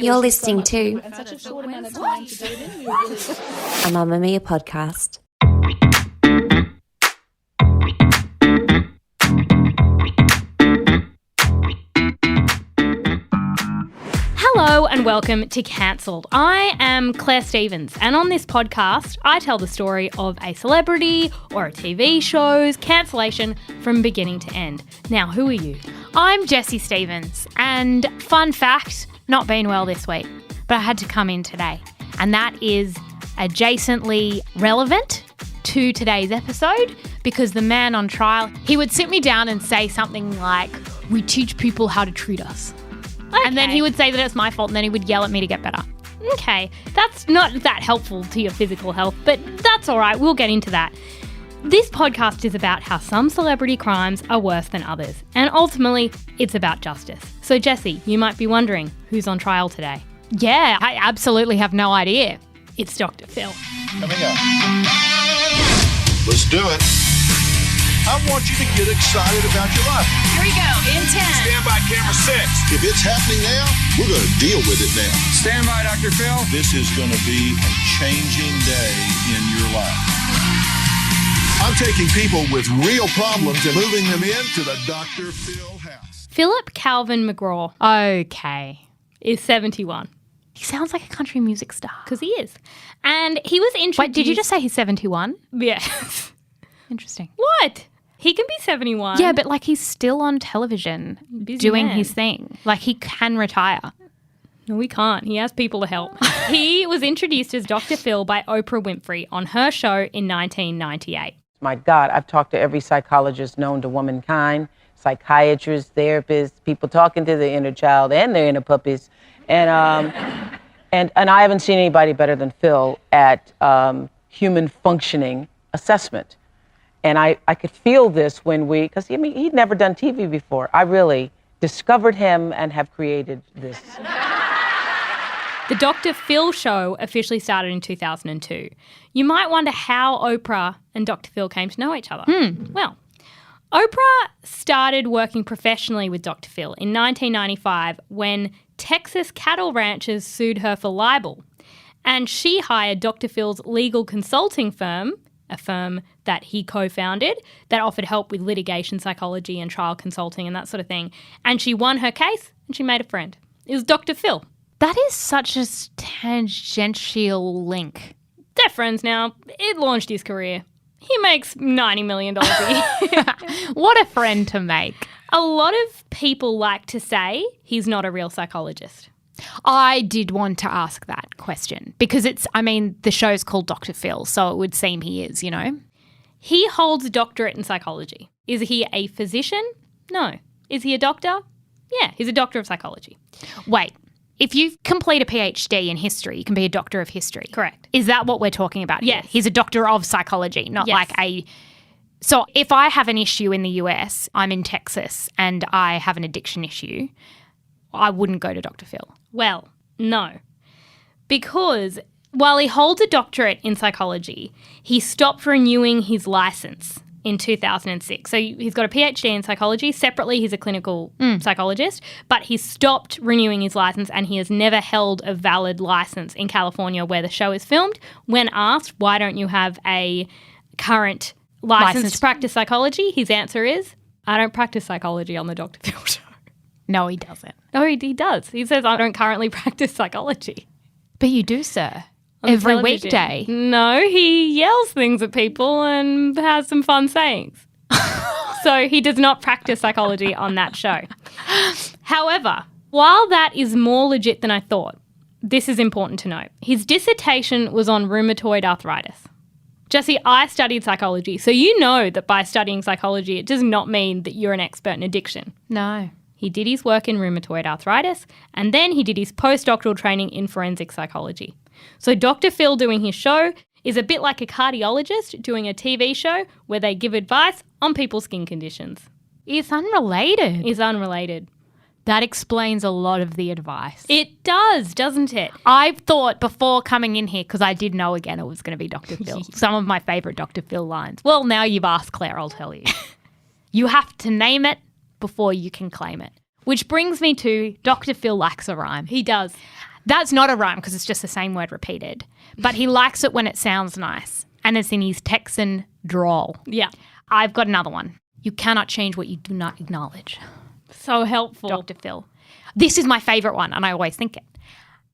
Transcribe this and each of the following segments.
You're listening to and such a short amount of time to do it in. a Mamamia podcast. Hello and welcome to Cancelled. I am Claire Stevens, and on this podcast I tell the story of a celebrity or a TV show's cancellation from beginning to end. Now, who are you? I'm Jessie Stevens, and fun fact, not been well this week, but I had to come in today, and that is adjacently relevant to today's episode because the man on trial, he would sit me down and say something like, "We teach people how to treat us." Okay. And then he would say that it's my fault, and then he would yell at me to get better. Okay, that's not that helpful to your physical health, but that's all right, we'll get into that. This podcast is about how some celebrity crimes are worse than others, and ultimately, it's about justice. So Jessie, you might be wondering, who's on trial today? Yeah, I absolutely have no idea. It's Dr. Phil. Coming up. Let's do it. I want you to get excited about your life. Here we go, in 10. Stand by camera 6. If it's happening now, we're going to deal with it now. Stand by, Dr. Phil. This is going to be a changing day in your life. I'm taking people with real problems and moving them into the Dr. Phil house. Philip Calvin McGraw Okay. is 71, He sounds like a country music star. because he is. And he was introduced... Wait, did you just say he's 71? Yes. Interesting. What? He can be 71. Yeah, but like he's still on television Busy doing man. his thing. Like he can retire. No, we can't. He has people to help. He was introduced as Dr. Phil by Oprah Winfrey on her show in 1998. My God, I've talked to every psychologist known to womankind, psychiatrists, therapists, people talking to their inner child and their inner puppies. And I haven't seen anybody better than Phil at human functioning assessment. And I could feel this when because he'd never done TV before. I really discovered him and have created this. The Dr. Phil show officially started in 2002. You might wonder how Oprah and Dr. Phil came to know each other. Well, Oprah started working professionally with Dr. Phil in 1995 when Texas cattle ranchers sued her for libel. And she hired Dr. Phil's legal consulting firm, a firm that he co-founded, that offered help with litigation psychology and trial consulting and that sort of thing. And she won her case and she made a friend. It was Dr. Phil. That is such a tangential link. They're friends now. It launched his career. He makes $90 million a year. What a friend to make. A lot of people like to say he's not a real psychologist. I did want to ask that question because the show's called Dr. Phil, so it would seem he is, you know? He holds a doctorate in psychology. Is he a physician? No. Is he a doctor? Yeah, he's a doctor of psychology. Wait, if you complete a PhD in history, you can be a doctor of history. Correct. Is that what we're talking about here? Yes. He's a doctor of psychology, not Yes. like a... So if I have an issue in the US, I'm in Texas, and I have an addiction issue, I wouldn't go to Dr. Phil. Well, no. Because while he holds a doctorate in psychology, he stopped renewing his license in 2006. So he's got a PhD in psychology. Separately, he's a clinical psychologist, but he stopped renewing his license and he has never held a valid license in California where the show is filmed. When asked, why don't you have a current license to practice psychology, his answer is, I don't practice psychology on the Dr. Phil show. No, he doesn't. No, he does. He says, I don't currently practice psychology. But you do, sir. On Every television. weekday. No, he yells things at people and has some fun sayings. So he does not practice psychology on that show. However, while that is more legit than I thought, this is important to note. His dissertation was on rheumatoid arthritis. Jessie, I studied psychology, so you know that by studying psychology, it does not mean that you're an expert in addiction. No. He did his work in rheumatoid arthritis, and then he did his postdoctoral training in forensic psychology. So Dr. Phil doing his show is a bit like a cardiologist doing a TV show where they give advice on people's skin conditions. It's unrelated. It's unrelated. That explains a lot of the advice. It does, doesn't it? I thought before coming in here, because I did know again it was going to be Dr. Phil, some of my favourite Dr. Phil lines. Well, now you've asked Claire, I'll tell you. You have to name it before you can claim it. Which brings me to Dr. Phil likes a rhyme. He does. That's not a rhyme because it's just the same word repeated. But he likes it when it sounds nice. And it's in his Texan drawl. Yeah. I've got another one. You cannot change what you do not acknowledge. So helpful. Dr. Phil. This is my favourite one, and I always think it.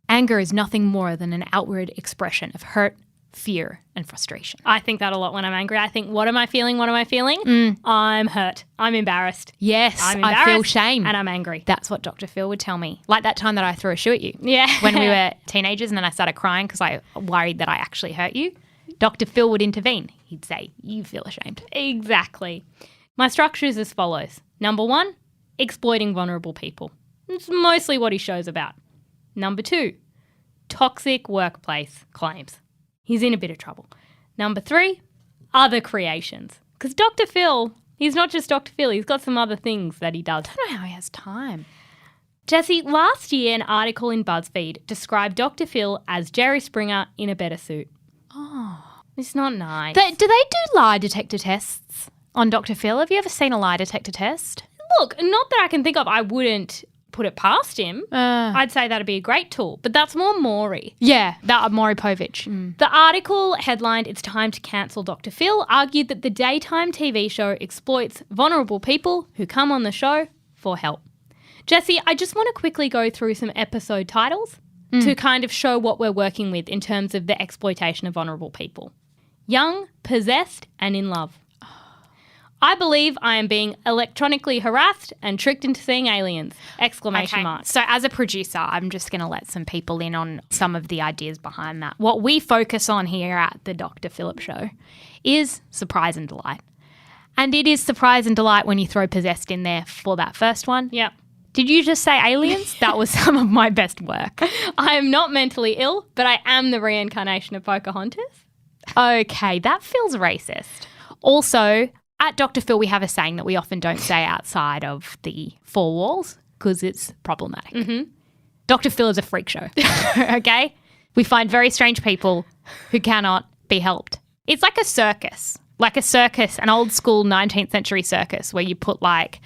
Anger is nothing more than an outward expression of hurt, fear, and frustration. I think that a lot when I'm angry. I think, what am I feeling? What am I feeling? I'm hurt. I'm embarrassed. Yes, I'm I feel embarrassed shame. and I'm angry. That's what Dr. Phil would tell me. Like that time that I threw a shoe at you. Yeah. When we were teenagers and then I started crying because I worried that I actually hurt you. Dr. Phil would intervene. He'd say, you feel ashamed. Exactly. My structure is as follows. Number 1, exploiting vulnerable people. It's mostly what his show's about. Number 2, toxic workplace claims. He's in a bit of trouble. Number 3, other creations. Because Dr. Phil, he's not just Dr. Phil, he's got some other things that he does. I don't know how he has time. Jessie, last year an article in BuzzFeed described Dr. Phil as Jerry Springer in a better suit. Oh. It's not nice. Do they do lie detector tests on Dr. Phil? Have you ever seen a lie detector test? Look, not that I can think of. I wouldn't put it past him. I'd say that'd be a great tool, but that's more Maury. Yeah, that Maury Povich. The article headlined, "It's Time to Cancel Dr. Phil," argued that the daytime TV show exploits vulnerable people who come on the show for help. Jessie, I just want to quickly go through some episode titles to kind of show what we're working with in terms of the exploitation of vulnerable people. Young, possessed, and in love. I believe I am being electronically harassed and tricked into seeing aliens! Exclamation mark. So as a producer, I'm just going to let some people in on some of the ideas behind that. What we focus on here at the Dr. Philip Show is surprise and delight. And it is surprise and delight when you throw possessed in there for that first one. Yep. Did you just say aliens? That was some of my best work. I am not mentally ill, but I am the reincarnation of Pocahontas. Okay, that feels racist. Also, at Dr. Phil, we have a saying that we often don't say outside of the four walls because it's problematic. Mm-hmm. Dr. Phil is a freak show, okay? We find very strange people who cannot be helped. It's like a circus, an old school 19th century circus where you put like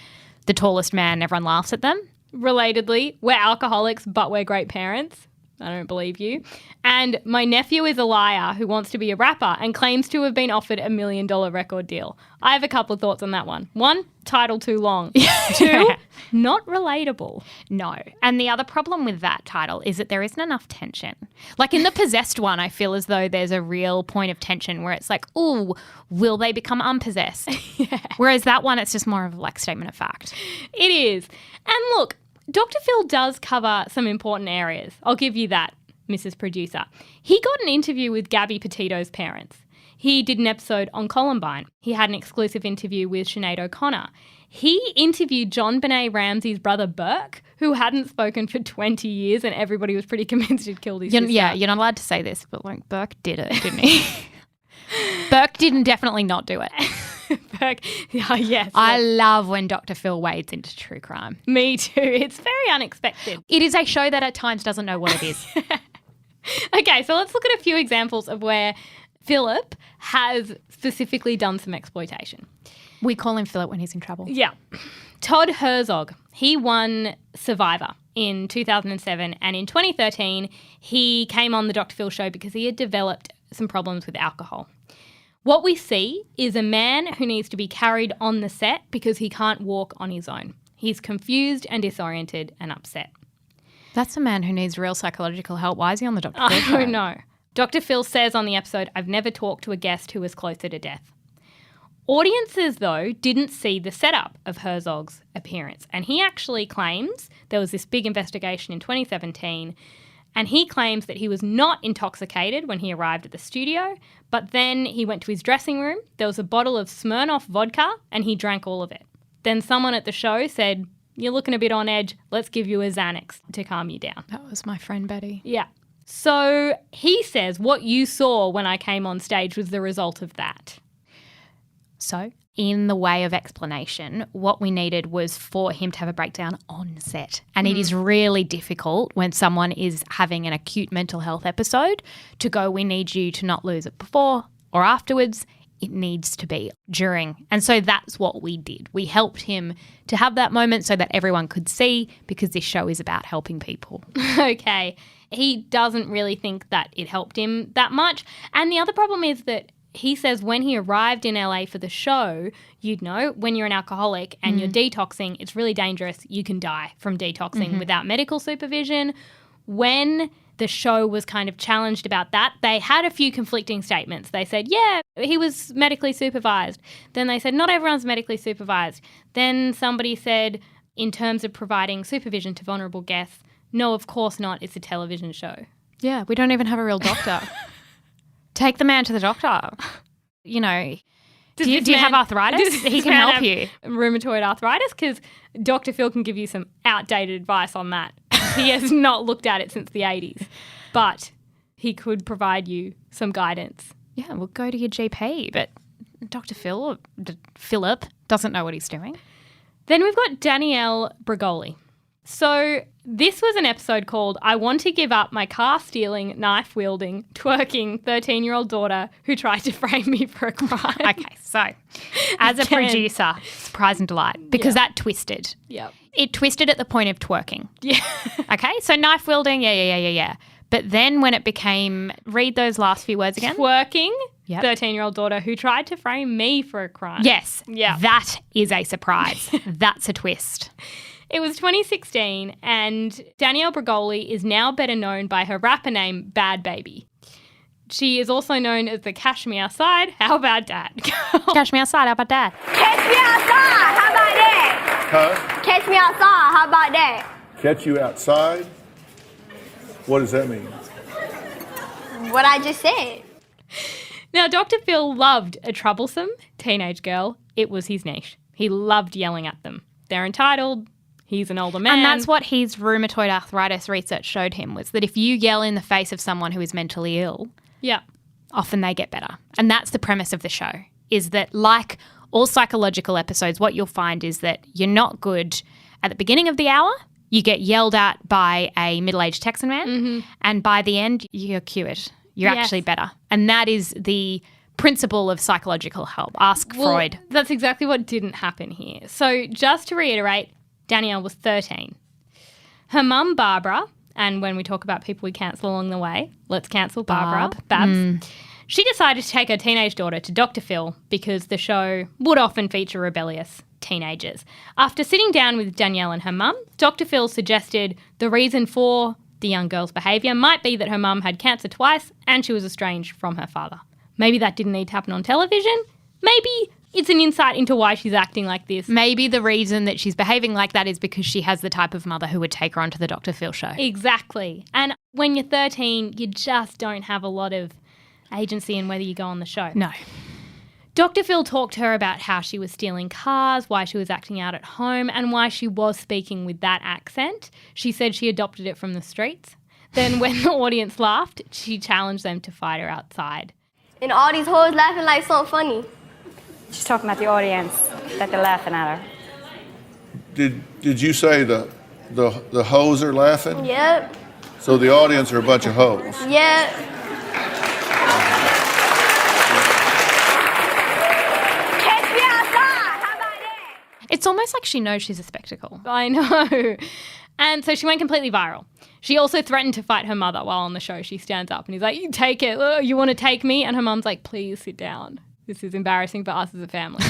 the tallest man and everyone laughs at them. Relatedly, we're alcoholics, but we're great parents. I don't believe you. And my nephew is a liar who wants to be a rapper and claims to have been offered $1 million record deal. I have a couple of thoughts on that one. 1, title too long. 2, not relatable. No. And the other problem with that title is that there isn't enough tension. Like in the possessed one, I feel as though there's a real point of tension where it's like, ooh, will they become unpossessed? Yeah. Whereas that one, it's just more of like statement of fact. It is. And look, Dr. Phil does cover some important areas. I'll give you that, Mrs. Producer. He got an interview with Gabby Petito's parents. He did an episode on Columbine. He had an exclusive interview with Sinead O'Connor. He interviewed John Benet Ramsey's brother Burke, who hadn't spoken for 20 years and everybody was pretty convinced he'd killed his sister. Yeah, you're not allowed to say this, but like Burke did it, didn't he? Burke didn't definitely not do it. Burke, yes. I love when Dr. Phil wades into true crime. Me too. It's very unexpected. It is a show that at times doesn't know what it is. Okay, so let's look at a few examples of where Philip has specifically done some exploitation. We call him Philip when he's in trouble. Yeah. Todd Herzog, he won Survivor in 2007, and in 2013 he came on the Dr. Phil show because he had developed some problems with alcohol. What we see is a man who needs to be carried on the set because he can't walk on his own. He's confused and disoriented and upset. That's a man who needs real psychological help. Why is he on the Dr. Phil show? I don't know. Dr. Phil says on the episode, "I've never talked to a guest who was closer to death." Audiences, though, didn't see the setup of Herzog's appearance. And he actually claims there was this big investigation in 2017, and he claims that he was not intoxicated when he arrived at the studio, but then he went to his dressing room, there was a bottle of Smirnoff vodka, and he drank all of it. Then someone at the show said, "You're looking a bit on edge, let's give you a Xanax to calm you down." That was my friend Betty. Yeah. So he says what you saw when I came on stage was the result of that. So, in the way of explanation, what we needed was for him to have a breakdown on set. And it is really difficult when someone is having an acute mental health episode to go, we need you to not lose it before or afterwards. it needs to be during. And so that's what we did. We helped him to have that moment so that everyone could see, because this show is about helping people. Okay. He doesn't really think that it helped him that much. And the other problem is that he says when he arrived in LA for the show, you'd know when you're an alcoholic and you're detoxing, it's really dangerous. You can die from detoxing without medical supervision. When the show was kind of challenged about that, they had a few conflicting statements. They said, yeah, he was medically supervised. Then they said, not everyone's medically supervised. Then somebody said, in terms of providing supervision to vulnerable guests, no, of course not. It's a television show. Yeah, we don't even have a real doctor. Take the man to the doctor. You know, do you have arthritis? He can help you. Rheumatoid arthritis? Because Dr. Phil can give you some outdated advice on that. He has not looked at it since the 80s, but he could provide you some guidance. Yeah, well, go to your GP, but Dr. Philip doesn't know what he's doing. Then we've got Danielle Bregoli. So this was an episode called I Want to Give Up My Car-Stealing, Knife-Wielding, Twerking 13-year-old daughter who tried to frame me for a crime. Okay, so as a producer, surprise and delight, because that twisted. Yep. It twisted at the point of twerking. Yeah. Okay, so knife-wielding, yeah. But then when it became, read those last few words again. Twerking, Yep. 13-year-old daughter who tried to frame me for a crime. Yes. Yeah. That is a surprise. That's a twist. It was 2016 and Danielle Bregoli is now better known by her rapper name Bad Baby. She is also known as the Cash Me Outside, How About That girl. Cash me outside, how about that? Catch me outside, how about that? Huh? Catch me outside, how about that? Catch you outside? What does that mean? What I just said. Now, Dr. Phil loved a troublesome teenage girl. It was his niche. He loved yelling at them. They're entitled. He's an older man. And that's what his rheumatoid arthritis research showed him, was that if you yell in the face of someone who is mentally ill, yeah, often they get better. And that's the premise of the show, is that like all psychological episodes, what you'll find is that you're not good at the beginning of the hour. You get yelled at by a middle-aged Texan man, and by the end, you're cured. You're actually better. And that is the principle of psychological help. Ask Freud. That's exactly what didn't happen here. So just to reiterate, Danielle was 13. Her mum, Barbara, and when we talk about people we cancel along the way, let's cancel Barbara, Babs. She decided to take her teenage daughter to Dr. Phil because the show would often feature rebellious teenagers. After sitting down with Danielle and her mum, Dr. Phil suggested the reason for the young girl's behaviour might be that her mum had cancer twice and she was estranged from her father. Maybe that didn't need to happen on television. Maybe it's an insight into why she's acting like this. Maybe the reason that she's behaving like that is because she has the type of mother who would take her onto the Dr. Phil show. Exactly. And when you're 13, you just don't have a lot of agency in whether you go on the show. No. Dr. Phil talked to her about how she was stealing cars, why she was acting out at home, and why she was speaking with that accent. She said she adopted it from the streets. Then when the audience laughed, she challenged them to fight her outside. And all these hoes laughing like something funny. She's talking about the audience, that they're laughing at her. Did you say the hoes are laughing? Yep. So the audience are a bunch of hoes. Yep. Catch me outside, how about that? It's almost like she knows she's a spectacle. I know. And so she went completely viral. She also threatened to fight her mother while on the show. She stands up and he's like, you take it. Oh, you want to take me? And her mum's like, please sit down. This is embarrassing for us as a family.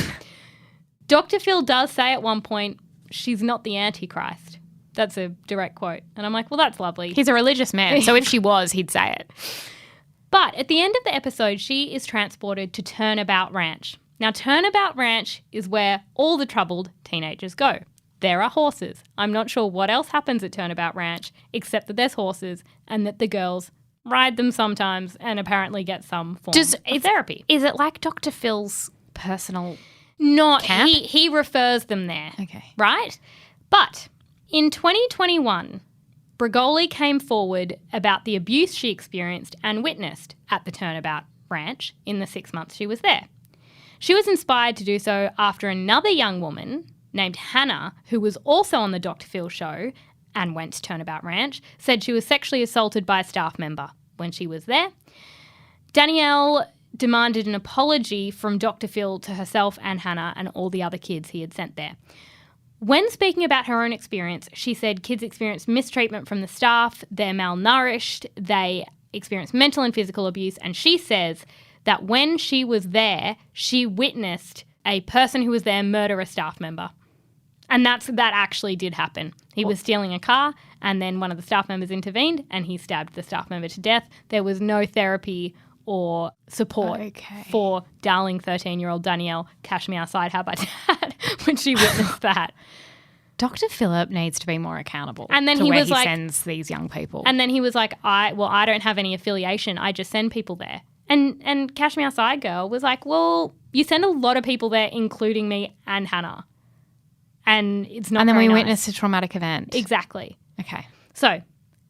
Dr. Phil does say at one point, she's not the Antichrist. That's a direct quote. And I'm like, well, that's lovely. He's a religious man, so if she was, he'd say it. But at the end of the episode, she is transported to Turnabout Ranch. Now, Turnabout Ranch is where all the troubled teenagers go. There are horses. I'm not sure what else happens at Turnabout Ranch, except that there's horses and that the girls ride them sometimes and apparently get some form of therapy. Is it like Dr. Phil's personal Not camp? he refers them there. Okay. Right? But in 2021, Bregoli came forward about the abuse she experienced and witnessed at the Turnabout Ranch in the 6 months she was there. She was inspired to do so after another young woman named Hannah, who was also on the Dr. Phil show and went to Turnabout Ranch, said she was sexually assaulted by a staff member when she was there. Danielle demanded an apology from Dr. Phil to herself and Hannah and all the other kids he had sent there. When speaking about her own experience, she said kids experience mistreatment from the staff, they're malnourished, they experience mental and physical abuse, and she says that when she was there, she witnessed a person who was there murder a staff member. And that actually did happen. He was stealing a car, and then one of the staff members intervened, and he stabbed the staff member to death. There was no therapy or support for darling 13-year-old Danielle, cash me outside, how about that, when she witnessed that. Dr. Phillip needs to be more accountable And then to he where was he like- sends these young people. And then he was like, I don't have any affiliation. I just send people there. And Cash Me Outside Girl was like, well, you send a lot of people there, including me and Hannah. And it's not and then very we nice. witnessed a traumatic event. Exactly. Okay. So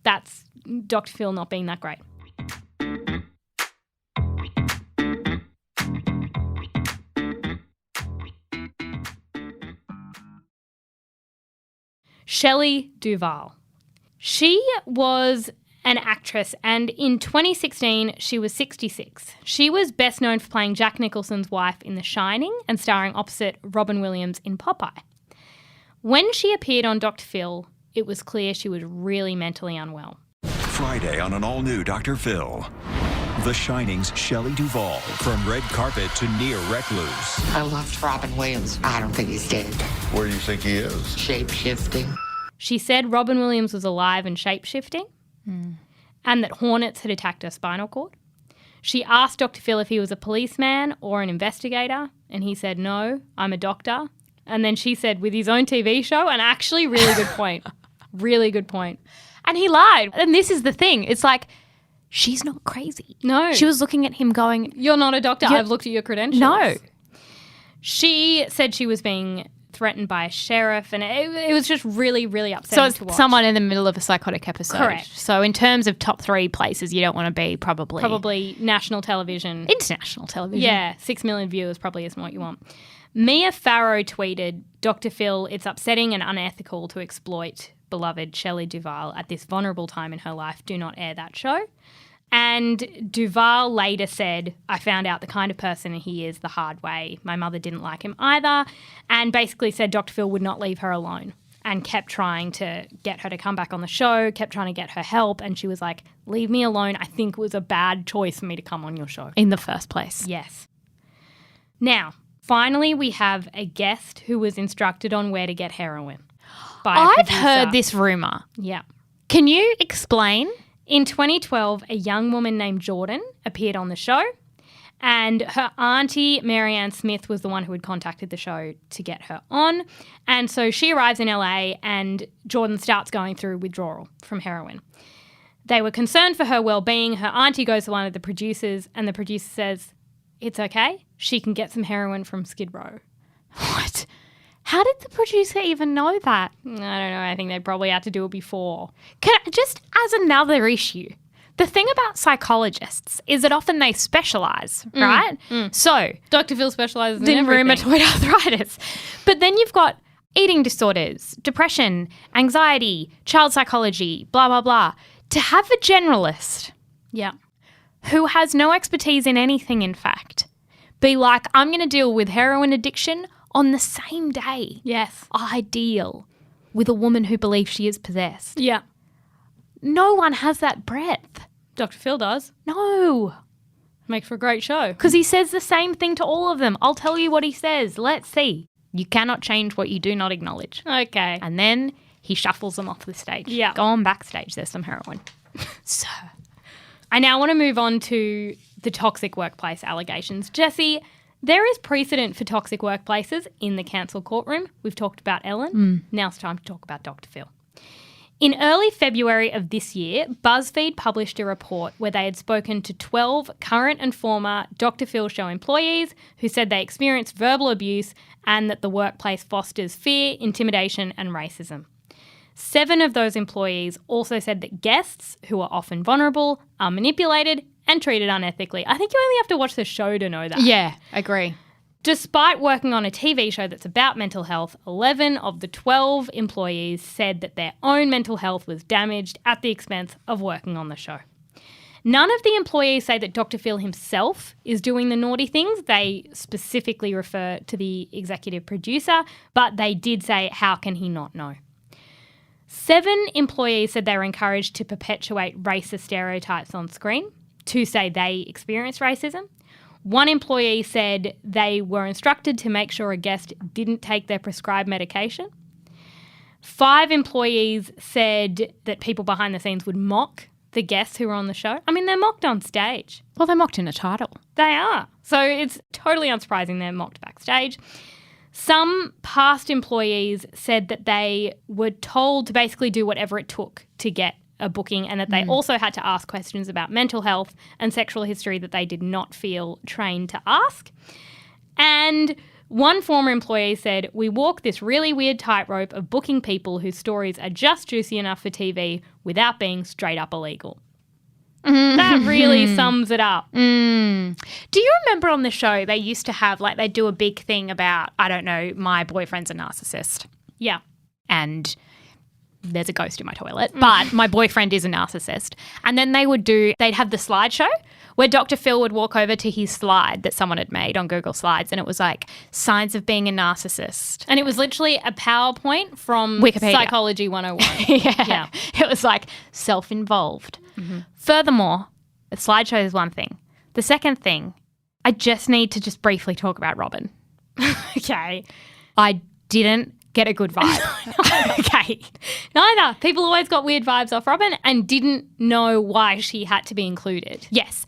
that's Dr. Phil not being that great. Shelley Duvall. She was an actress, and in 2016 she was 66. She was best known for playing Jack Nicholson's wife in The Shining and starring opposite Robin Williams in Popeye. When she appeared on Dr. Phil, it was clear she was really mentally unwell. Friday on an all-new Dr. Phil. The Shining's Shelley Duvall, from red carpet to near recluse. I loved Robin Williams. I don't think he's dead. Where do you think he is? Shape-shifting. She said Robin Williams was alive and shape-shifting and that hornets had attacked her spinal cord. She asked Dr. Phil if he was a policeman or an investigator, and he said, no, I'm a doctor. And then she said, with his own TV show, and actually really good point. Really good point. And he lied. And this is the thing. It's like, she's not crazy. No. She was looking at him going, You're not a doctor. I've looked at your credentials. no. She said she was being threatened by a sheriff, and it was just really, really So upsetting to watch. it's someone in the middle of a psychotic episode. Correct. So in terms of top 3 places you don't want to be, Probably national television. international television. Yeah, 6 million viewers probably isn't what you want. Mia Farrow tweeted, Dr. Phil, it's upsetting and unethical to exploit beloved Shelley Duvall at this vulnerable time in her life. Do not air that show. And Duvall later said, I found out the kind of person he is the hard way. My mother didn't like him either, and basically said Dr. Phil would not leave her alone and kept trying to get her to come back on the show, kept trying to get her help, and she was like, leave me alone. I think it was a bad choice for me to come on your show. In the first place. Yes. Now, finally, we have a guest who was instructed on where to get heroin. By a I've producer. heard this rumour. Yeah. Can you explain? In 2012, a young woman named Jordan appeared on the show, and her auntie, Marianne Smith, was the one who had contacted the show to get her on. And so she arrives in LA, and Jordan starts going through withdrawal from heroin. They were concerned for her well-being. Her auntie goes to one of the producers, and the producer says, it's okay. She can get some heroin from Skid Row. What? How did the producer even know that? I don't know. I think they probably had to do it before. Just as another issue, the thing about psychologists is that often they specialise, right? So, Dr. Phil specialises in in everything. rheumatoid arthritis. But then you've got eating disorders, depression, anxiety, child psychology, blah, blah, blah. To have a generalist Yeah. who has no expertise in anything, in fact, be like, I'm going to deal with heroin addiction on the same day. Yes. I deal with a woman who believes she is possessed. Yeah. No one has that breadth. Dr. Phil does. No. Makes for a great show. Because he says the same thing to all of them. I'll tell you what he says. Let's see. You cannot change what you do not acknowledge. Okay. And then he shuffles them off the stage. Yeah. Go on backstage. There's some heroin. So, I now want to move on to the toxic workplace allegations. Jessie, there is precedent for toxic workplaces in the Cancelled Courtroom. We've talked about Ellen. Now it's time to talk about Dr. Phil. In early February of this year, BuzzFeed published a report where they had spoken to 12 current and former Dr. Phil show employees who said they experienced verbal abuse and that the workplace fosters fear, intimidation, and racism. 7 of those employees also said that guests, who are often vulnerable, are manipulated and treated unethically. I think you only have to watch the show to know that. yeah, agree. Despite working on a TV show that's about mental health, 11 of the 12 employees said that their own mental health was damaged at the expense of working on the show. None of the employees say that Dr. Phil himself is doing the naughty things. They specifically refer to the executive producer, but they did say, how can he not know? 7 employees said they were encouraged to perpetuate racist stereotypes on screen. 2 say they experienced racism. 1 employee said they were instructed to make sure a guest didn't take their prescribed medication. 5 employees said that people behind the scenes would mock the guests who were on the show. I mean, they're mocked on stage. Well, they're mocked in a title. They are. So it's totally unsurprising they're mocked backstage. Some past employees said that they were told to basically do whatever it took to get a booking, and that they also had to ask questions about mental health and sexual history that they did not feel trained to ask. And one former employee said, we walk this really weird tightrope of booking people whose stories are just juicy enough for TV without being straight up illegal. That really sums it up. Do you remember on the show they used to have, like, they do a big thing about, I don't know, my boyfriend's a narcissist. Yeah. And there's a ghost in my toilet, but my boyfriend is a narcissist. And then they'd have the slideshow where Dr. Phil would walk over to his slide that someone had made on Google Slides, and it was like signs of being a narcissist. And it was literally a PowerPoint from Wikipedia. Psychology 101. Yeah. It was like self-involved. Furthermore, the slideshow is one thing. The second thing, I just need to just briefly talk about Robin. Okay. I didn't get a good vibe. Okay. Neither. People always got weird vibes off Robin and didn't know why she had to be included. Yes.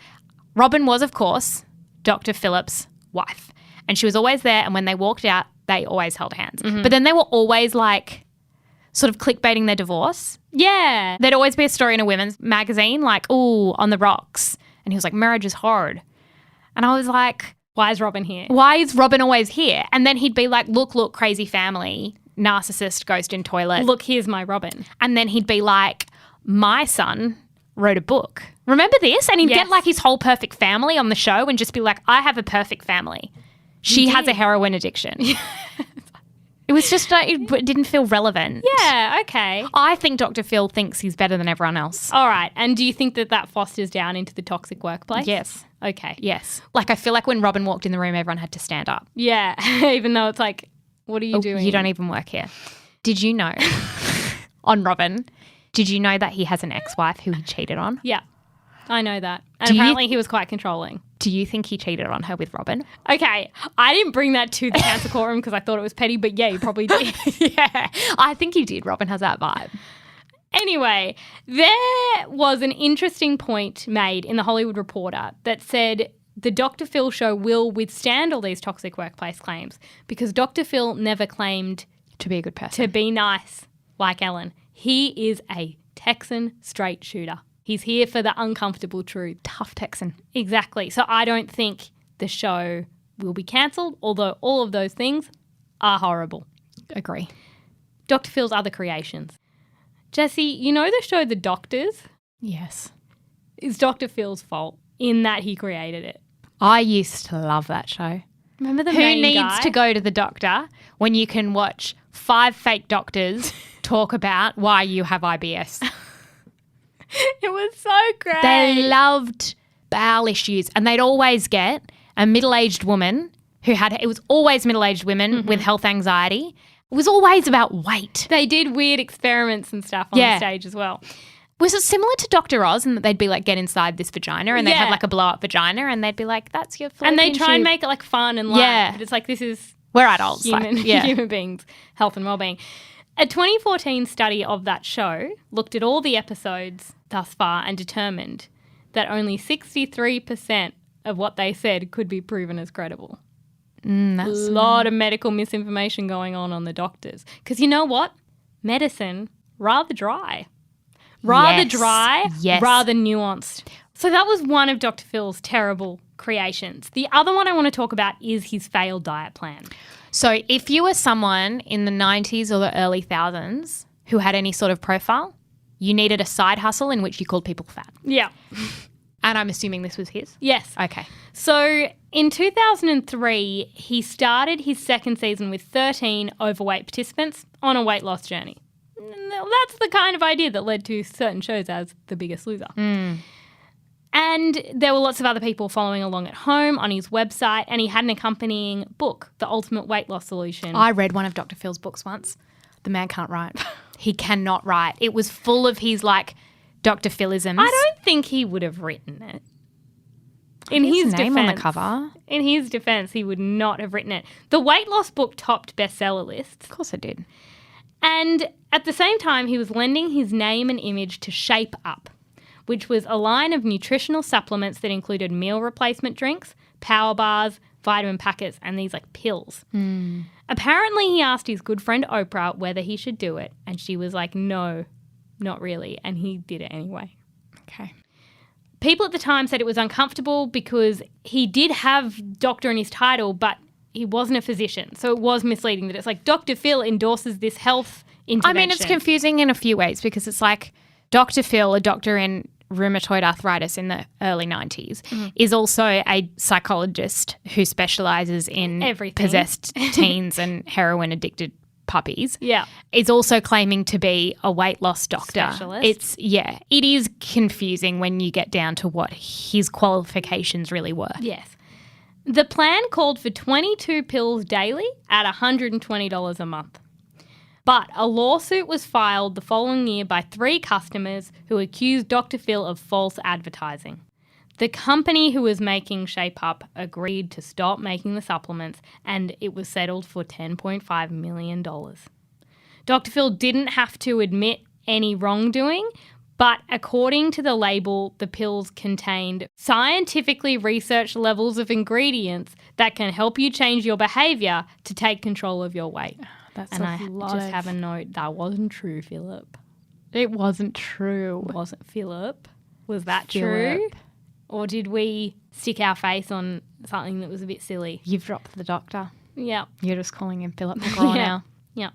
Robin was, of course, Dr. Phillips' wife. And she was always there, and when they walked out, they always held hands. But then they were always like sort of clickbaiting their divorce. Yeah. There'd always be a story in a women's magazine like, ooh, on the rocks. And he was like, marriage is hard. And I was like, why is Robin here? Why is Robin always here? And then he'd be like, look, crazy family, narcissist, ghost in toilet. Look, here's my Robin. And then he'd be like, my son wrote a book. Remember this? And he'd get like his whole perfect family on the show and just be like, I have a perfect family. She has a heroin addiction. It was just like, it didn't feel relevant. Yeah, okay. I think Dr. Phil thinks he's better than everyone else. All right. And do you think that fosters down into the toxic workplace? Yes. Okay. Yes. Like, I feel like when Robin walked in the room, everyone had to stand up. Yeah. Even though it's like, what are you doing? You don't even work here. Did you know, on Robin, did you know that he has an ex-wife who he cheated on? Yeah. I know that. And apparently he was quite controlling. Do you think he cheated on her with Robin? Okay. I didn't bring that to the Cancelled Courtroom because I thought it was petty, but yeah, he probably did. Yeah. I think he did. Robin has that vibe. Anyway, there was an interesting point made in the Hollywood Reporter that said the Dr. Phil show will withstand all these toxic workplace claims because Dr. Phil never claimed to be a good person, to be nice like Ellen. He is a Texan straight shooter. He's here for the uncomfortable truth. Tough Texan. Exactly. So I don't think the show will be cancelled, although all of those things are horrible. Agree. Dr. Phil's other creations. Jessie, you know the show The Doctors? Yes. It's Dr. Phil's fault in that he created it. I used to love that show. Remember the Who main needs guy? to go to the doctor when you can watch 5 fake doctors talk about why you have IBS? It was so great. They loved bowel issues, and they'd always get a middle-aged woman who had, it was always middle-aged women with health anxiety. It was always about weight. They did weird experiments and stuff on the stage as well. Was it similar to Dr. Oz in that they'd be like, get inside this vagina, and they'd have like a blow-up vagina, and they'd be like, that's your fallopian And they try and tube. make it like fun and light, but it's like this is we're adults, human beings' health and well-being. A 2014 study of that show looked at all the episodes thus far and determined that only 63% of what they said could be proven as credible. That's a lot of medical misinformation going on the doctors. Because you know what? Medicine, rather dry. Rather dry, rather nuanced. So that was one of Dr. Phil's terrible creations. The other one I want to talk about is his failed diet plan. So if you were someone in the 90s or the early thousands who had any sort of profile, you needed a side hustle in which you called people fat. Yeah. And I'm assuming this was his? Yes. Okay. So in 2003, he started his second season with 13 overweight participants on a weight loss journey. That's the kind of idea that led to certain shows as The Biggest Loser. And there were lots of other people following along at home on his website, and he had an accompanying book, The Ultimate Weight Loss Solution. I read one of Dr. Phil's books once. The man can't write. He cannot write. It was full of his, like, Dr. Philisms. I don't think he would have written it. In His his name defense, on the cover. In his defense, he would not have written it. The weight loss book topped bestseller lists. Of course it did. And at the same time, he was lending his name and image to Shape Up, which was a line of nutritional supplements that included meal replacement drinks, power bars, vitamin packets, and these like pills. Apparently, he asked his good friend Oprah whether he should do it, and she was like, no, not really, and he did it anyway. Okay. People at the time said it was uncomfortable because he did have doctor in his title, but he wasn't a physician. So it was misleading that it's like Dr. Phil endorses this health intervention. I mean, it's confusing in a few ways because it's like Dr. Phil, a doctor in rheumatoid arthritis in the early 90s, is also a psychologist who specialises in everything. Possessed teens and heroin-addicted puppies. Yeah. Is also claiming to be a weight loss doctor. Specialist. It is confusing when you get down to what his qualifications really were. Yes. The plan called for 22 pills daily at $120 a month. But a lawsuit was filed the following year by 3 customers who accused Dr. Phil of false advertising. The company who was making Shape Up agreed to stop making the supplements, and it was settled for $10.5 million. Dr. Phil didn't have to admit any wrongdoing, but according to the label, the pills contained scientifically researched levels of ingredients that can help you change your behaviour to take control of your weight. That's and a I lot just of- have a note, that wasn't true, Philip. It wasn't true. Wasn't Philip? Was that Philip. true? Or did we stick our face on something that was a bit silly? You've dropped the doctor. Yeah. You're just calling him Philip McGraw now. Yeah.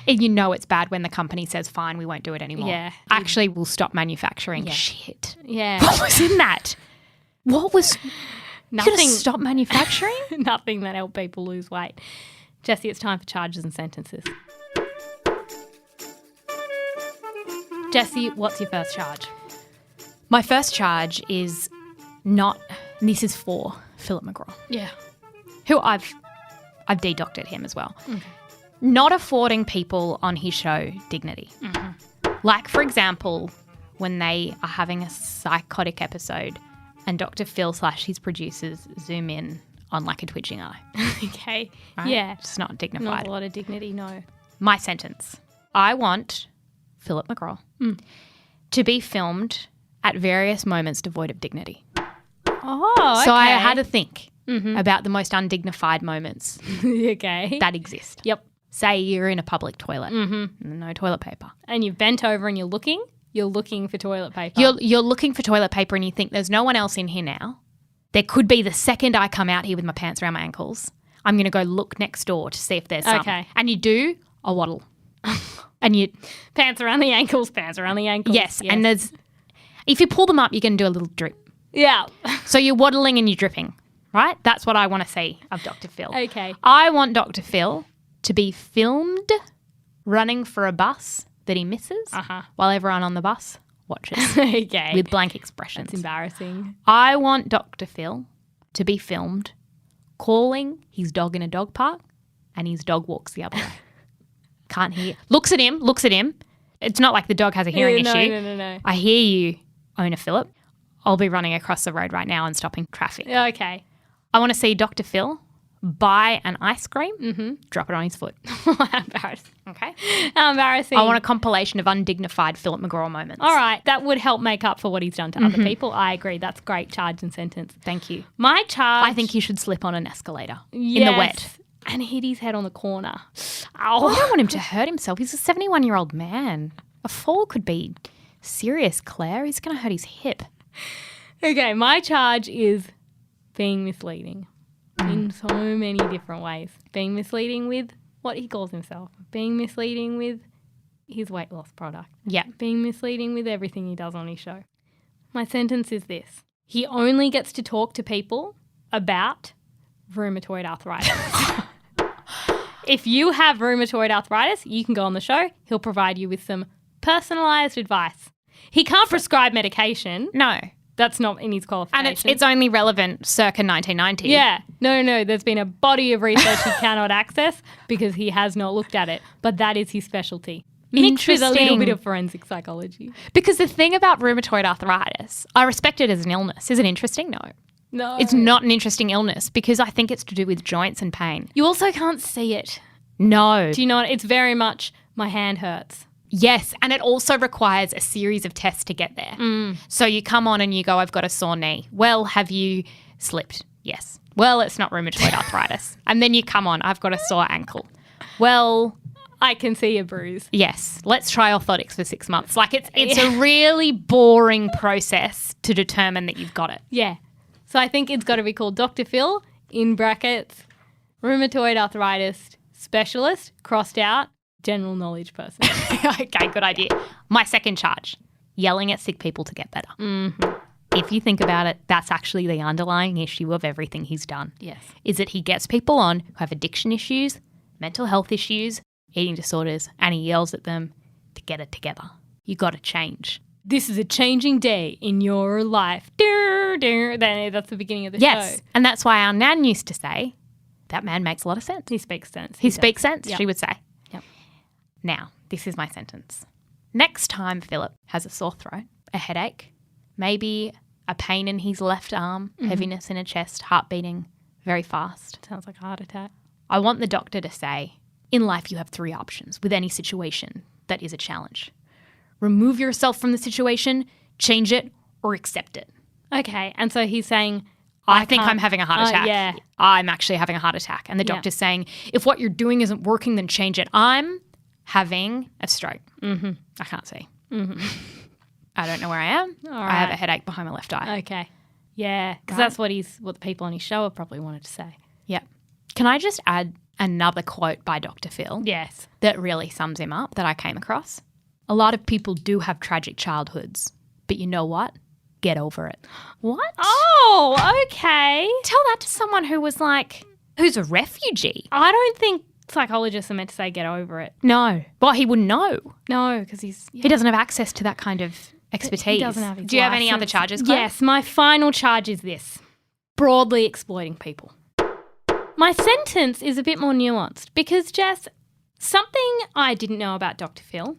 And you know it's bad when the company says, fine, we won't do it anymore. Yeah. Actually, we'll stop manufacturing. Yeah. Shit. Yeah. What was in that? What was... You're gonna Nothing. stop manufacturing? Nothing that helped people lose weight. Jessie, it's time for charges and sentences. Jessie, what's your first charge? My first charge is not... This is for Philip McGraw, Yeah. who I've de-doctored him as well. Not affording people on his show dignity. Like, for example, when they are having a psychotic episode and Dr. Phil / his producers zoom in on like a twitching eye. Okay. Right? Yeah. It's not Not dignified. a lot of dignity, no. My sentence. I want Philip McGraw to be filmed at various moments devoid of dignity. Oh, So I had to think about the most undignified moments okay. that exist. Yep. Say you're in a public toilet, no toilet paper. And you've bent over and you're looking for toilet paper. You're looking for toilet paper and you think there's no one else in here now. There could be the second I come out here with my pants around my ankles. I'm going to go look next door to see if there's some. Okay. And you do a waddle. And you... Pants around the ankles. Yes. And there's... If you pull them up, you're going to do a little drip. Yeah. So you're waddling and you're dripping, right? That's what I want to see of Dr. Phil. Okay. I want Dr. Phil to be filmed running for a bus that he misses while everyone on the bus watches Okay. with blank expressions. It's embarrassing. I want Dr. Phil to be filmed calling his dog in a dog park and his dog walks the other way. Can't hear. Looks at him. It's not like the dog has a hearing no, issue. No. I hear you, owner Philip. I'll be running across the road right now and stopping traffic. Okay. I want to see Dr. Phil buy an ice cream, drop it on his foot. Embarrassing. Okay. How embarrassing. I want a compilation of undignified Philip McGraw moments. All right. That would help make up for what he's done to other people. I agree. That's great charge and sentence. Thank you. My charge. I think he should slip on an escalator in the Yes. wet. And hit his head on the corner. I Ow. don't want him to hurt himself. He's a 71-year-old man. A fall could be serious, Claire. He's going to hurt his hip. Okay, my charge is being misleading in so many different ways. Being misleading with what he calls himself. Being misleading with his weight loss product. Yeah. Being misleading with everything he does on his show. My sentence is this. He only gets to talk to people about rheumatoid arthritis. If you have rheumatoid arthritis, you can go on the show. He'll provide you with some personalised advice. He can't prescribe medication. No. That's not in his qualifications. And it's only relevant circa 1990. Yeah. No. There's been a body of research he cannot access because he has not looked at it. But that is his specialty. Mixed with a little bit of forensic psychology. Because the thing about rheumatoid arthritis, I respect it as an illness. Is it interesting? No. No. It's not an interesting illness because I think it's to do with joints and pain. You also can't see it. No. Do you know what? It's very much my hand hurts. Yes, and it also requires a series of tests to get there. So you come on and you go, I've got a sore knee. Well, have you slipped? Yes. Well, it's not rheumatoid arthritis. And then you come on, I've got a sore ankle. Well, I can see a bruise. yes, let's try orthotics for 6 months. Like it's a really boring process to determine that you've got it. Yeah. So I think it's got to be called Dr. Phil, in brackets, rheumatoid arthritis specialist, crossed out, general knowledge person. Okay, good idea. My second charge, yelling at sick people to get better. Mm-hmm. If you think about it, that's actually the underlying issue of everything he's done. Yes. Is that he gets people on who have addiction issues, mental health issues, eating disorders, and he yells at them to get it together. You got to change. This is a changing day in your life. That's the beginning of the show. Yes, and that's why our nan used to say, that man makes a lot of sense. He speaks sense. He speaks sense, Yep. she would say. Yep. Now, this is my sentence. Next time Philip has a sore throat, a headache, maybe a pain in his left arm, heaviness in a chest, heart beating very fast. Sounds like a heart attack. I want the doctor to say, in life you have 3 options with any situation that is a challenge. Remove yourself from the situation, change it, or accept it. Okay, and so he's saying, I think I'm having a heart attack. Yeah. I'm actually having a heart attack. And the doctor's saying, if what you're doing isn't working, then change it. I'm having a stroke. Mm-hmm. I can't see. Mm-hmm. I don't know where I am. I have a headache behind my left eye. Okay. Yeah, because Right. that's what the people on his show have probably wanted to say. Yeah. Can I just add another quote by Dr. Phil? Yes. That really sums him up that I came across. A lot of people do have tragic childhoods, but you know what? Get over it. What? Oh, okay. Tell that to someone who was like, who's a refugee. I don't think psychologists are meant to say get over it. No. Well, he wouldn't know. No, because He doesn't have access to that kind of expertise. He doesn't have his Do you have any license. other charges, Claire? Yes, my final charge is this. Broadly exploiting people. My sentence is a bit more nuanced because, Jess, something I didn't know about Dr. Phil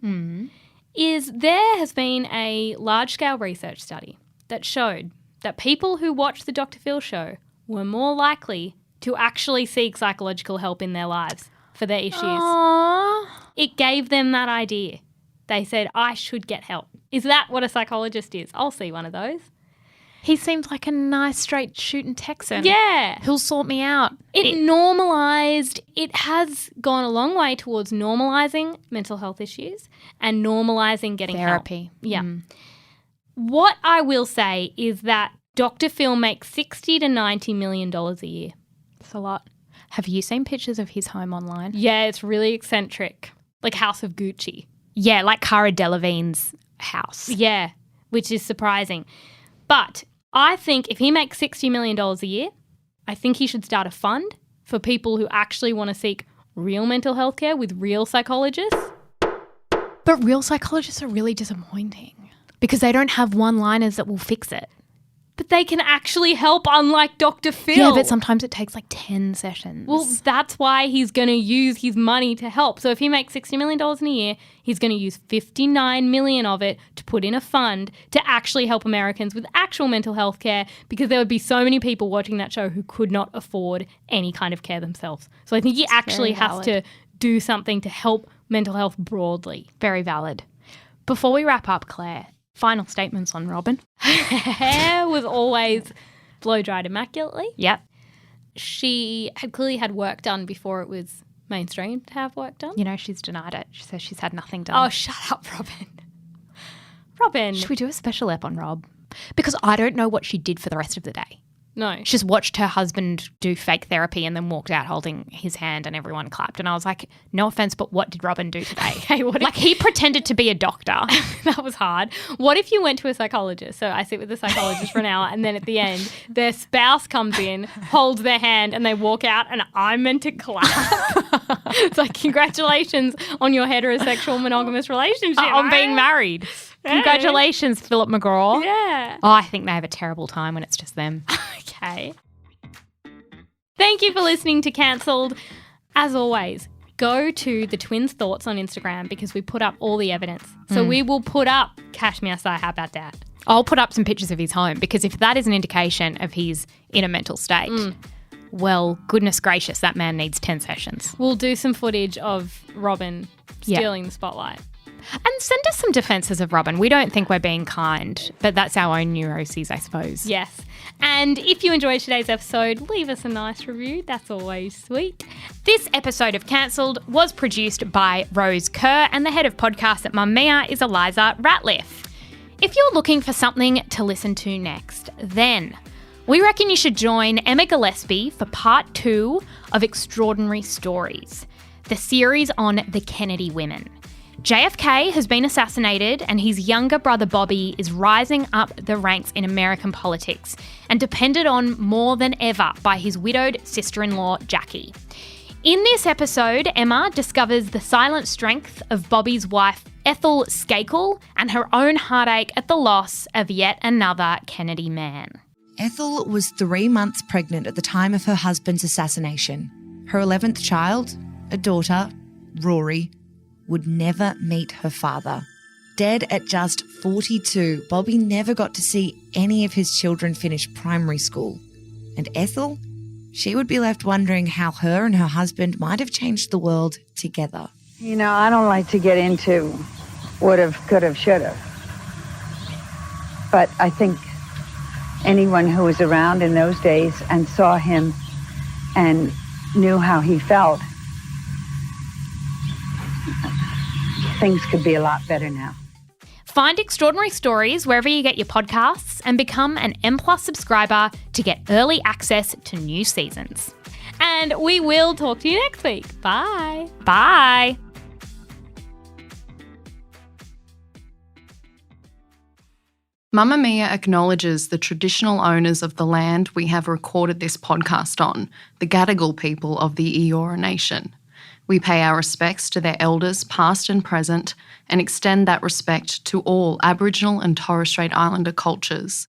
is there has been a large-scale research study that showed that people who watched the Dr. Phil show were more likely to actually seek psychological help in their lives for their issues. Aww. It gave them that idea. They said, I should get help. Is that what a psychologist is? I'll see one of those. He seems like a nice, straight shooting Texan. Yeah. He'll sort me out. It normalised, it has gone a long way towards normalising mental health issues and normalising getting Therapy. help. Yeah. What I will say is that Dr. Phil makes $60 to $90 million a year. It's a lot. Have you seen pictures of his home online? Yeah, it's really eccentric. Like House of Gucci. Yeah, like Cara Delevingne's house. Yeah, which is surprising. But I think if he makes $60 million a year, I think he should start a fund for people who actually want to seek real mental health care with real psychologists. But real psychologists are really disappointing because they don't have one-liners that will fix it. But they can actually help, unlike Dr. Phil. Yeah, but sometimes it takes like 10 sessions. Well, that's why he's going to use his money to help. So if he makes $60 million in a year, he's going to use $59 million of it to put in a fund to actually help Americans with actual mental health care, because there would be so many people watching that show who could not afford any kind of care themselves. So I think he actually has to do something to help mental health broadly. Very valid. Before we wrap up, Claire, final statements on Robin. Hair was always blow-dried immaculately. Yep. She had clearly had work done before it was mainstream to have work done. You know, she's denied it. She says she's had nothing done. Oh, shut up, Robin. Robin. Should we do a special ep on Rob? Because I don't know what she did for the rest of the day. No. She just watched her husband do fake therapy and then walked out holding his hand and everyone clapped. And I was like, no offense, but what did Robin do today? Okay, what like he pretended to be a doctor. That was hard. What if you went to a psychologist? So I sit with a psychologist for an hour and then at the end, their spouse comes in, holds their hand and they walk out and I'm meant to clap. It's like, congratulations on your heterosexual monogamous relationship. On being married. Congratulations, Philip McGraw. Yeah. Oh, I think they have a terrible time when it's just them. Okay. Thank you for listening to Cancelled. As always, go to the twins' thoughts on Instagram because we put up all the evidence. So we will put up Kashmir Sai. How about that? I'll put up some pictures of his home because if that is an indication of he's in a mental state, well, goodness gracious, that man needs 10 sessions. We'll do some footage of Robin stealing the spotlight. And send us some defences of Robin. We don't think we're being kind, but that's our own neuroses, I suppose. Yes. And if you enjoyed today's episode, leave us a nice review. That's always sweet. This episode of Cancelled was produced by Rose Kerr and the head of podcast at Mamamia is Eliza Ratliff. If you're looking for something to listen to next, then we reckon you should join Emma Gillespie for part 2 of Extraordinary Stories, the series on the Kennedy women. JFK has been assassinated and his younger brother Bobby is rising up the ranks in American politics and depended on more than ever by his widowed sister-in-law Jackie. In this episode, Emma discovers the silent strength of Bobby's wife Ethel Skakel and her own heartache at the loss of yet another Kennedy man. Ethel was 3 months pregnant at the time of her husband's assassination. Her 11th child, a daughter, Rory, would never meet her father. Dead at just 42, Bobby never got to see any of his children finish primary school. And Ethel? She would be left wondering how her and her husband might have changed the world together. You know, I don't like to get into would've, could've, should've. But I think anyone who was around in those days and saw him and knew how he felt, things could be a lot better now. Find Extraordinary Stories wherever you get your podcasts and become an M+ subscriber to get early access to new seasons. And we will talk to you next week. Bye. Bye. Mamamia acknowledges the traditional owners of the land we have recorded this podcast on, the Gadigal people of the Eora Nation. We pay our respects to their elders, past and present, and extend that respect to all Aboriginal and Torres Strait Islander cultures.